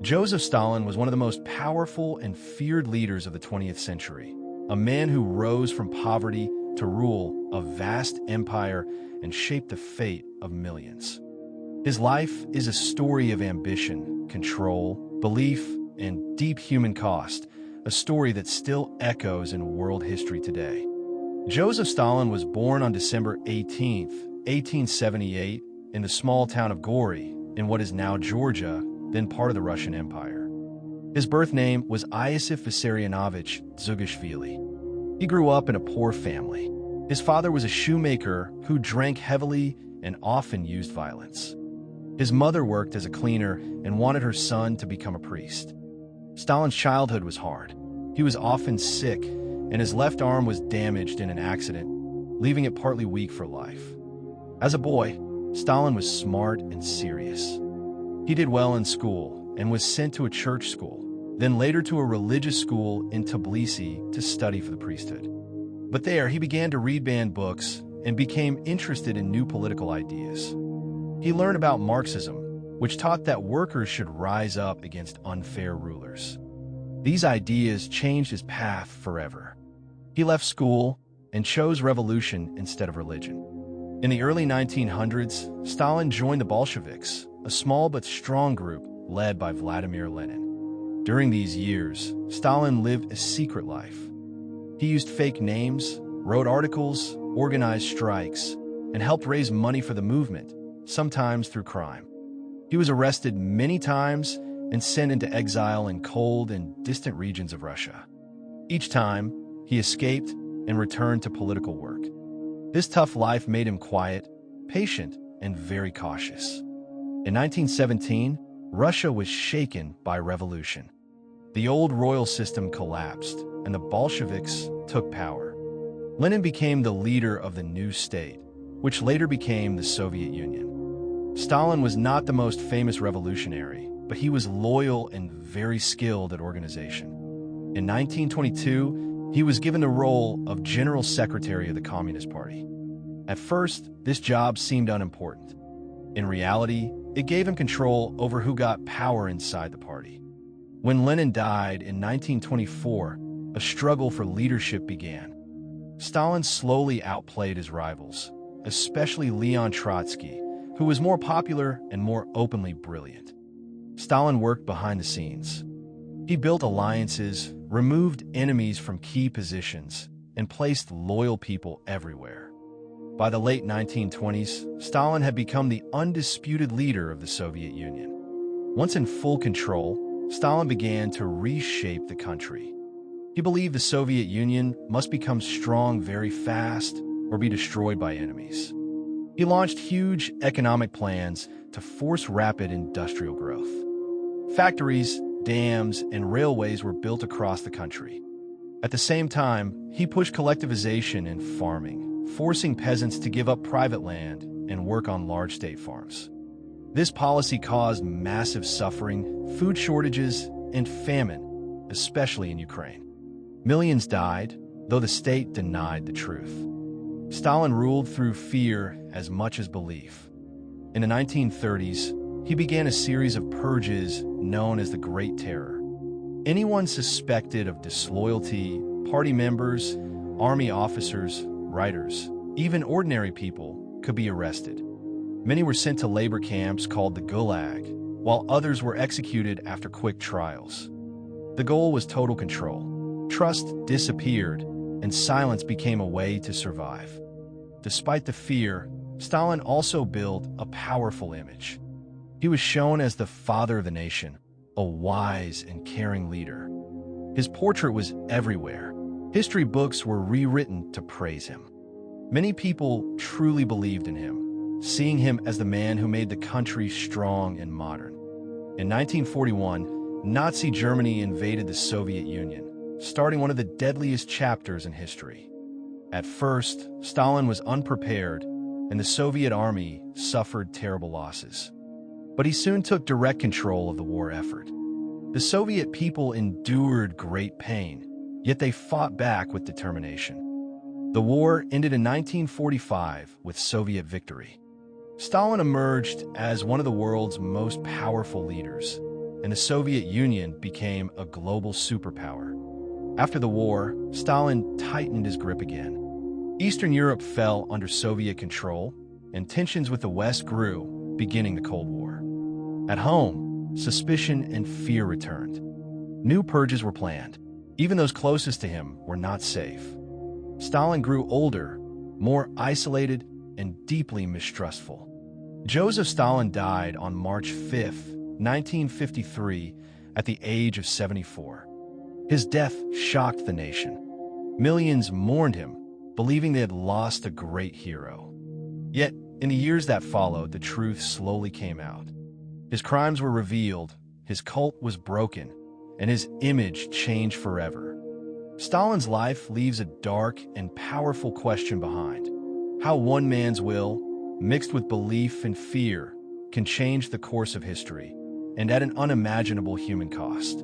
Joseph Stalin was one of the most powerful and feared leaders of the 20th century, a man who rose from poverty to rule a vast empire and shape the fate of millions. His life is a story of ambition, control, belief, and deep human cost, a story that still echoes in world history today. Joseph Stalin was born on December 18, 1878, in the small town of Gori, in what is now Georgia, then part of the Russian Empire. His birth name was Iosif Vissarionovich Dzugashvili. He grew up in a poor family. His father was a shoemaker who drank heavily and often used violence. His mother worked as a cleaner and wanted her son to become a priest. Stalin's childhood was hard. He was often sick, and his left arm was damaged in an accident, leaving it partly weak for life. As a boy, Stalin was smart and serious. He did well in school and was sent to a church school, then later to a religious school in Tbilisi to study for the priesthood. But there, he began to read banned books and became interested in new political ideas. He learned about Marxism, which taught that workers should rise up against unfair rulers. These ideas changed his path forever. He left school and chose revolution instead of religion. In the early 1900s, Stalin joined the Bolsheviks, a small but strong group led by Vladimir Lenin. During these years, Stalin lived a secret life. He used fake names, wrote articles, organized strikes, and helped raise money for the movement, sometimes through crime. He was arrested many times and sent into exile in cold and distant regions of Russia. Each time, he escaped and returned to political work. This tough life made him quiet, patient, and very cautious. In 1917, Russia was shaken by revolution. The old royal system collapsed, and the Bolsheviks took power. Lenin became the leader of the new state, which later became the Soviet Union. Stalin was not the most famous revolutionary, but he was loyal and very skilled at organization. In 1922, he was given the role of General Secretary of the Communist Party. At first, this job seemed unimportant. In reality, it gave him control over who got power inside the party. When Lenin died in 1924, a struggle for leadership began. Stalin slowly outplayed his rivals, especially Leon Trotsky, who was more popular and more openly brilliant. Stalin worked behind the scenes. He built alliances, removed enemies from key positions, and placed loyal people everywhere. By the late 1920s, Stalin had become the undisputed leader of the Soviet Union. Once in full control, Stalin began to reshape the country. He believed the Soviet Union must become strong very fast or be destroyed by enemies. He launched huge economic plans to force rapid industrial growth. Factories, dams, and railways were built across the country. At the same time, he pushed collectivization in farming, forcing peasants to give up private land and work on large state farms. This policy caused massive suffering, food shortages, and famine, especially in Ukraine. Millions died, though the state denied the truth. Stalin ruled through fear as much as belief. In the 1930s, he began a series of purges known as the Great Terror. Anyone suspected of disloyalty, party members, army officers, writers, even ordinary people, could be arrested. Many were sent to labor camps called the Gulag, while others were executed after quick trials. The goal was total control. Trust disappeared, and silence became a way to survive. Despite the fear, Stalin also built a powerful image. He was shown as the father of the nation, a wise and caring leader. His portrait was everywhere. History books were rewritten to praise him. Many people truly believed in him, seeing him as the man who made the country strong and modern. In 1941, Nazi Germany invaded the Soviet Union, starting one of the deadliest chapters in history. At first, Stalin was unprepared, and the Soviet army suffered terrible losses. But he soon took direct control of the war effort. The Soviet people endured great pain, yet they fought back with determination. The war ended in 1945 with Soviet victory. Stalin emerged as one of the world's most powerful leaders, and the Soviet Union became a global superpower. After the war, Stalin tightened his grip again. Eastern Europe fell under Soviet control, and tensions with the West grew, beginning the Cold War. At home, suspicion and fear returned. New purges were planned. Even those closest to him were not safe. Stalin grew older, more isolated, and deeply mistrustful. Joseph Stalin died on March 5, 1953, at the age of 74. His death shocked the nation. Millions mourned him, believing they had lost a great hero. Yet, in the years that followed, the truth slowly came out. His crimes were revealed, his cult was broken, and his image changed forever. Stalin's life leaves a dark and powerful question behind: how one man's will, mixed with belief and fear, can change the course of history, and at an unimaginable human cost.